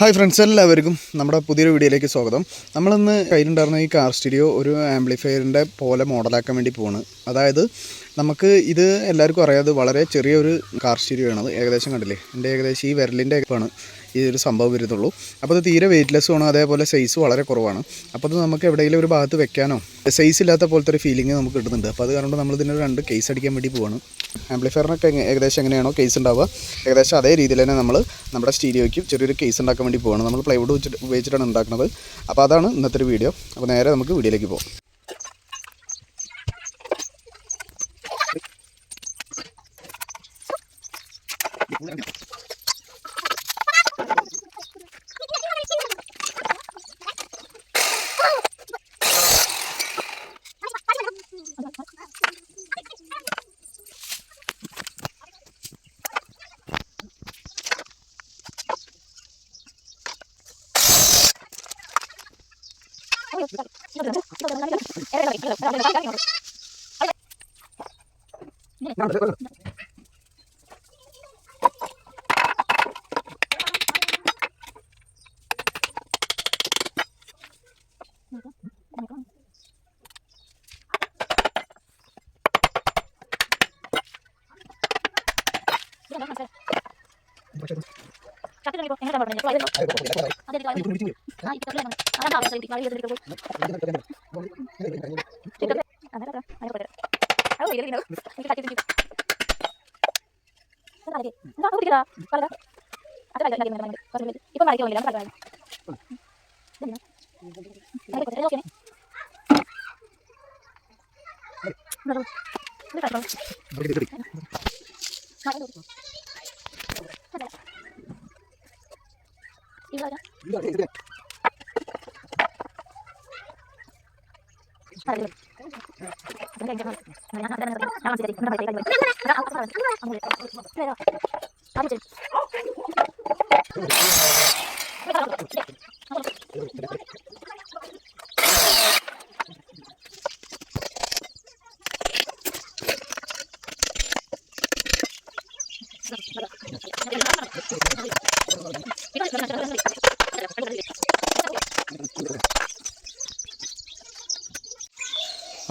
Hi friends, എല്ലാവർക്കും നമ്മുടെ പുതിയൊരു വീഡിയോയിലേക്ക് സ്വാഗതം. നമ്മളിന്ന് കയ്യിലുണ്ടായിരുന്ന ഈ കാർ സ്റ്റീരിയോ ഒരു ആംപ്ലിഫയറിൻ്റെ പോലെ മോഡലാക്കാൻ വേണ്ടി പോവാണ്. അതായത് നമുക്ക് ഇത് എല്ലാവർക്കും അറിയാതെ വളരെ ചെറിയൊരു കാർ സ്റ്റീരിയോ ആണത്. ഏകദേശം കണ്ടില്ലേ, എൻ്റെ ഏകദേശം ഈ വിരലിൻ്റെ ആണ് ഈ ഒരു സംഭവം വരുന്നുള്ളൂ. അപ്പോൾ അത് തീരെ വെയ്റ്റ്ലെസ്സുമാണ്, അതേപോലെ സൈസ് വളരെ കുറവാണ്. അപ്പോൾ അത് നമുക്ക് എവിടെയെങ്കിലും ഒരു ഭാഗത്ത് വെക്കാനോ സൈസ് ഇല്ലാത്ത പോലത്തെ ഒരു ഫീലിംഗ് നമുക്ക് കിട്ടുന്നുണ്ട്. അപ്പോൾ അത് കാരണം നമ്മൾ ഇതിന് 2 കേസ് അടിക്കാൻ വേണ്ടി പോവാണ്. ആംപ്ലിഫയറിനൊക്കെ ഏകദേശം എങ്ങനെയാണോ കേസ് ഉണ്ടാവുക, ഏകദേശം അതേ രീതിയിൽ തന്നെ നമ്മൾ നമ്മുടെ സ്റ്റീരിയോയ്ക്ക് ചെറിയൊരു കേസ് ഉണ്ടാക്കാൻ വേണ്ടി പോവാണ്. നമ്മൾ പ്ലൈവുഡ് ഉപയോഗിച്ചിട്ടാണ് ഉണ്ടാക്കുന്നത്. അപ്പോൾ അതാണ് ഇന്നത്തെ ഒരു വീഡിയോ. അപ്പോൾ നേരെ നമുക്ക് വീഡിയോയിലേക്ക് പോകാം.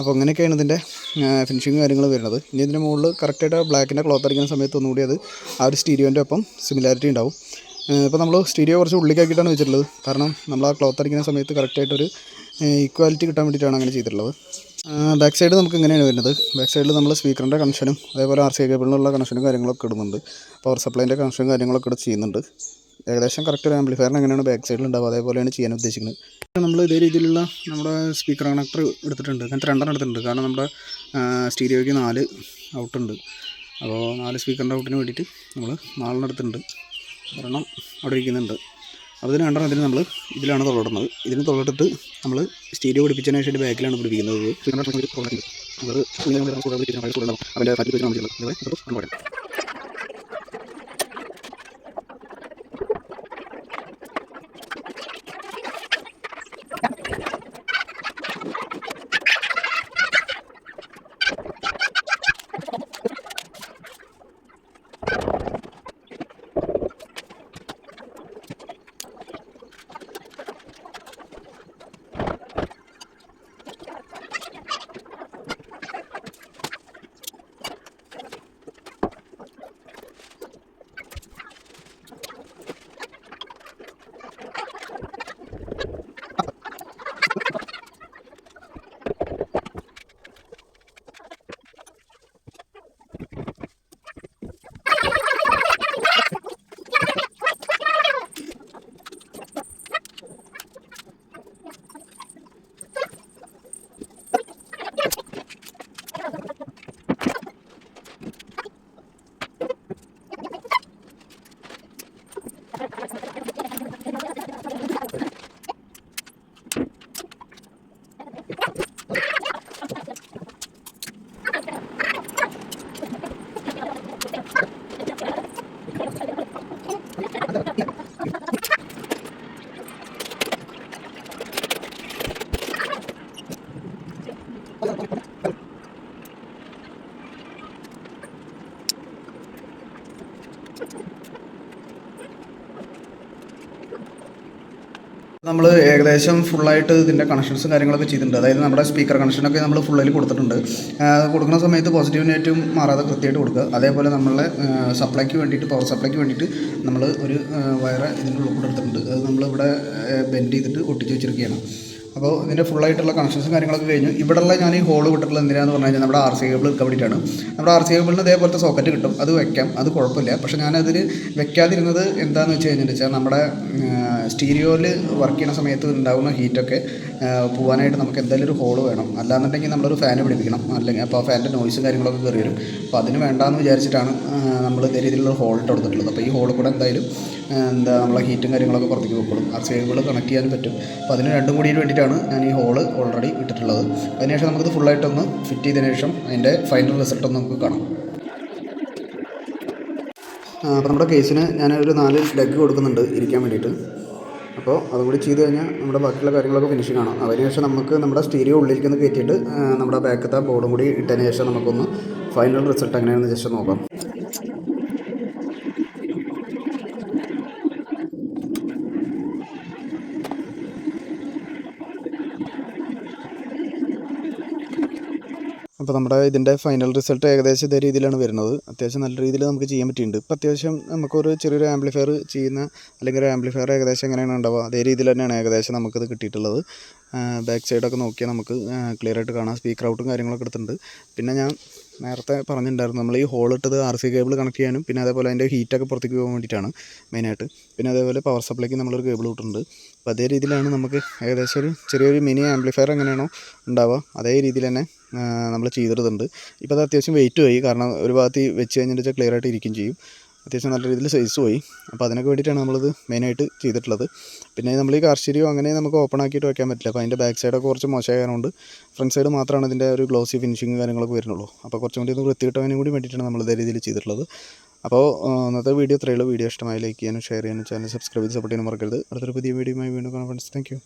അപ്പോൾ അങ്ങനെയൊക്കെയാണ് ഇതിൻ്റെ ഫിനിഷിങ് കാര്യങ്ങൾ വരുന്നത്. ഇനി ഇതിൻ്റെ മുകളിൽ കറക്റ്റായിട്ട് ബ്ലാക്കിൻ്റെ ക്ലോത്ത് അടിക്കുന്ന സമയത്ത് ഒന്നുകൂടി അത് ആ ഒരു സ്റ്റീരിയോൻ്റെ ഒപ്പം സിമിലാരിറ്റി ഉണ്ടാവും. ഇപ്പോൾ നമ്മൾ സ്റ്റീരിയോ കുറച്ച് ഉള്ളിലേക്കാക്കിയിട്ടാണ് വെച്ചിട്ടുള്ളത്. കാരണം നമ്മൾ ആ ക്ലോത്ത് അടിക്കുന്ന സമയത്ത് കറക്റ്റായിട്ടൊരു ഈക്വാലിറ്റി കിട്ടാൻ വേണ്ടിയിട്ടാണ് അങ്ങനെ ചെയ്തിട്ടുള്ളത്. ബാക്ക് സൈഡ് നമുക്ക് ഇങ്ങനെയാണ് വരുന്നത്. ബാക്ക് സൈഡിൽ നമ്മൾ സ്പീക്കറിൻ്റെ കണക്ഷനും അതേപോലെ RCA കേബിളിനുള്ള കണക്ഷനും കാര്യങ്ങളൊക്കെ ഇടുന്നുണ്ട്. പവർ സപ്ലൈൻ്റെ കണക്ഷനും കാര്യങ്ങളൊക്കെ ഇവിടെ ചെയ്യുന്നുണ്ട്. ഏകദേശം കറക്റ്റ് ഒരു ആംപ്ലിഫയറിന് എങ്ങനെയാണ് ബാക്ക് സൈഡിൽ ഉണ്ടാവുക അതേപോലെയാണ് ചെയ്യാൻ ഉദ്ദേശിക്കുന്നത്. നമ്മൾ ഇതേ രീതിയിലുള്ള നമ്മുടെ സ്പീക്കർ കണക്ടർ എടുത്തിട്ടുണ്ട്. അങ്ങനത്തെ 2 എടുത്തിട്ടുണ്ട്. കാരണം നമ്മുടെ സ്റ്റീരിയോയ്ക്ക് 4 ഔട്ടുണ്ട്. അപ്പോൾ 4 സ്പീക്കറിൻ്റെ ഔട്ടിന് വേണ്ടിയിട്ട് നമ്മൾ 4 എടുത്തിട്ടുണ്ട്. ഒരെണ്ണം അവിടെ ഇരിക്കുന്നുണ്ട്. അപ്പോൾ ഇതിന് 2 നമ്മൾ ഇതിലാണ് തൊള്ളിടുന്നത്. ഇതിന് തൊള്ളിട്ടിട്ട് നമ്മൾ സ്റ്റീരിയോ പിടിപ്പിച്ചതിന് ശേഷം ബാക്കിലാണ് പിടിപ്പിക്കുന്നത്. നമ്മൾ ഏകദേശം ഫുള്ളായിട്ട് ഇതിൻ്റെ കണക്ഷൻസും കാര്യങ്ങളൊക്കെ ചെയ്തിട്ടുണ്ട്. അതായത് നമ്മുടെ സ്പീക്കർ കണക്ഷനൊക്കെ നമ്മൾ ഫുള്ളിൽ കൊടുത്തിട്ടുണ്ട്. കൊടുക്കുന്ന സമയത്ത് പോസിറ്റീവ് നെഗറ്റീവും മാറാതെ കൃത്യമായിട്ട് കൊടുക്കുക. അതേപോലെ നമ്മളെ സപ്ലൈക്ക് വേണ്ടിയിട്ട്, പവർ സപ്ലൈക്ക് വേണ്ടിയിട്ട് നമ്മൾ ഒരു വയറ് ഇതിൻ്റെ ഉള്ളിൽ കൂടെ എടുത്തിട്ടുണ്ട്. അത് നമ്മളിവിടെ ബെൻഡ് ചെയ്തിട്ട് ഒട്ടിച്ച് വെച്ചിരിക്കുകയാണ്. അപ്പോൾ ഇതിൻ്റെ ഫുള്ളായിട്ടുള്ള കണക്ഷൻസും കാര്യങ്ങളൊക്കെ കഴിഞ്ഞു. ഇവിടെയുള്ള ഞാൻ ഈ ഹോൾ വിട്ടിട്ടുള്ള എന്തിനാണെന്ന് പറഞ്ഞു കഴിഞ്ഞാൽ നമ്മുടെ RC കേബിൾ എടുക്കാൻ വേണ്ടിയിട്ടാണ്. നമ്മുടെ RC കേബിളിന് ഇതേപോലത്തെ സോക്കറ്റ് കിട്ടും, അത് വെക്കാം, അത് കുഴപ്പമില്ല. പക്ഷേ ഞാനതിൽ വെക്കാതിരുന്നത് എന്താണെന്ന് വെച്ചാൽ നമ്മുടെ സ്റ്റീരിയോയിൽ വർക്ക് ചെയ്യുന്ന സമയത്ത് ഉണ്ടാകുന്ന ഹീറ്റൊക്കെ പോകാനായിട്ട് നമുക്ക് എന്തായാലും ഒരു ഹോൾ വേണം. അല്ലാന്നുണ്ടെങ്കിൽ നമ്മളൊരു ഫാൻ പിടിപ്പിക്കണം, അല്ലെങ്കിൽ അപ്പോൾ ആ ഫാനിൻ്റെ നോയ്സും കാര്യങ്ങളൊക്കെ കയറി വരും. അപ്പോൾ അതിന് വേണ്ടാന്ന് വിചാരിച്ചിട്ടാണ് നമ്മൾ ഇതേ രീതിയിലുള്ള ഹോൾ ഇട്ട് കൊടുത്തിട്ടുള്ളത്. അപ്പോൾ ഈ ഹോൾ കൂടെ എന്തായാലും നമ്മളെ ഹീറ്റും കാര്യങ്ങളൊക്കെ പുറത്തേക്ക് വെക്കണം, RC കേബിൾ കണക്ട് ചെയ്യാനും പറ്റും. അപ്പോൾ അതിന് രണ്ടും കൂടി വേണ്ടിയിട്ടാണ് ഞാൻ ഈ ഹോള് ഓൾറെഡി ഇട്ടിട്ടുള്ളത്. അതിനുശേഷം നമുക്കിത് ഫുള്ളായിട്ടൊന്ന് ഫിറ്റ് ചെയ്തതിന് ശേഷം അതിൻ്റെ ഫൈനൽ റിസൾട്ട് ഒന്ന് നമുക്ക് കാണാം. അപ്പോൾ നമ്മുടെ കേസിന് ഞാനൊരു 4 ലെഗ് കൊടുക്കുന്നുണ്ട് ഇരിക്കാൻ വേണ്ടിയിട്ട്. അപ്പോൾ അതും കൂടി ചെയ്ത് കഴിഞ്ഞാൽ നമ്മുടെ ബാക്കിയുള്ള കാര്യങ്ങളൊക്കെ ഫിനിഷിംഗ് കാണാം. അതിനുശേഷം നമുക്ക് നമ്മുടെ സ്റ്റീരിയോ ഉള്ളിലേക്കൊന്ന് കയറ്റിയിട്ട് നമ്മുടെ ബാക്കത്തെ ബോർഡും കൂടി ഇട്ടതിന് ശേഷം നമുക്കൊന്ന് ഫൈനൽ റിസൾട്ട് എങ്ങനെയാണെന്ന് ജസ്റ്റ് നോക്കാം. അപ്പോൾ നമ്മുടെ ഇതിൻ്റെ ഫൈനൽ റിസൾട്ട് ഏകദേശം ഇതേ രീതിയിലാണ് വരുന്നത്. അത്യാവശ്യം നല്ല രീതിയിൽ നമുക്ക് ചെയ്യാൻ പറ്റിയിട്ടുണ്ട്. ഇപ്പോൾ അത്യാവശ്യം നമുക്കൊരു ചെറിയൊരു ആംപ്ലിഫയർ ചെയ്യുന്ന, അല്ലെങ്കിൽ ഒരു ആംപ്ലിഫയർ ഏകദേശം എങ്ങനെയാണ് ഉണ്ടാവുക അതേ രീതിയിൽ തന്നെയാണ് ഏകദേശം നമുക്കിത് കിട്ടിയിട്ടുള്ളത്. ബാക്ക് സൈഡൊക്കെ നോക്കിയാൽ നമുക്ക് ക്ലിയർ ആയിട്ട് കാണാം. സ്പീക്കർ ഔട്ടും കാര്യങ്ങളൊക്കെ എടുത്തിട്ടുണ്ട്. പിന്നെ ഞാൻ നേരത്തെ പറഞ്ഞിട്ടുണ്ടായിരുന്നു, നമ്മൾ ഈ ഹോൾ ഇട്ടത് RC കേബിൾ കണക്ട് ചെയ്യാനും പിന്നെ അതേപോലെ അതിൻ്റെ ഹീറ്റൊക്കെ പുറത്തേക്ക് പോകാൻ വേണ്ടിയിട്ടാണ് മെയിനായിട്ട്. പിന്നെ അതേപോലെ പവർ സപ്ലൈക്ക് നമ്മളൊരു കേബിൾ ഇട്ടിട്ടുണ്ട്. അപ്പോൾ അതേ രീതിയിലാണ് നമുക്ക് ഏകദേശം ഒരു ചെറിയൊരു മിനി ആംപ്ലിഫയർ എങ്ങനെയാണോ ഉണ്ടാവുക അതേ രീതിയിൽ തന്നെ നമ്മൾ ചെയ്തിട്ടുണ്ട്. ഇപ്പോൾ അത് അത്യാവശ്യം വെയിറ്റ് പോയി, കാരണം ഒരു ഭാഗത്ത് വെച്ച് കഴിഞ്ഞിട്ട് ക്ലിയർ ആയിട്ട് ഇരിക്കുകയും ചെയ്യും. അത്യാവശ്യം നല്ല രീതിയിൽ സൈസ് പോയി. അപ്പോൾ അതിനൊക്കെ വേണ്ടിയിട്ടാണ് നമ്മളിത് മെയിനായിട്ട് ചെയ്തിട്ടുള്ളത്. പിന്നെ നമ്മൾ ഈ കാർ സ്റ്റീരിയോ അങ്ങനെ നമുക്ക് ഓപ്പൺ ആക്കിയിട്ട് വയ്ക്കാൻ പറ്റില്ല. അപ്പോൾ അതിൻ്റെ ബാക്ക് സൈഡൊക്കെ കുറച്ച് മോശമായതുകൊണ്ട് ഫ്രണ്ട് സൈഡ് മാത്രമാണ് ഇതിൻ്റെ ഒരു ഗ്ലോസി ഫിനിഷിങ് കാര്യങ്ങളൊക്കെ വരുന്നുള്ളൂ. അപ്പോൾ കുറച്ചും കൂടി ഒന്ന് വൃത്തികിട്ടതിനും കൂടി വേണ്ടിയിട്ടാണ് നമ്മൾ ഇതേ രീതിയിൽ ചെയ്തിട്ടുള്ളത്. അപ്പോൾ ഇന്നത്തെ വീഡിയോ ഇത്രയേ ഉള്ളൂ. വീഡിയോ ഇഷ്ടമായി ലൈക്ക് ചെയ്യാനും ഷെയർ ചെയ്യാനും ചാനൽ സബ്സ്ക്രൈബ് ചെയ്ത് സപ്പോർട്ട് ചെയ്യാനും മറക്കരുത്. അടുത്തൊരു പുതിയ വീഡിയോയുമായി വീണ്ടും കാണാം ഫ്രണ്ട്സ്. Thank you.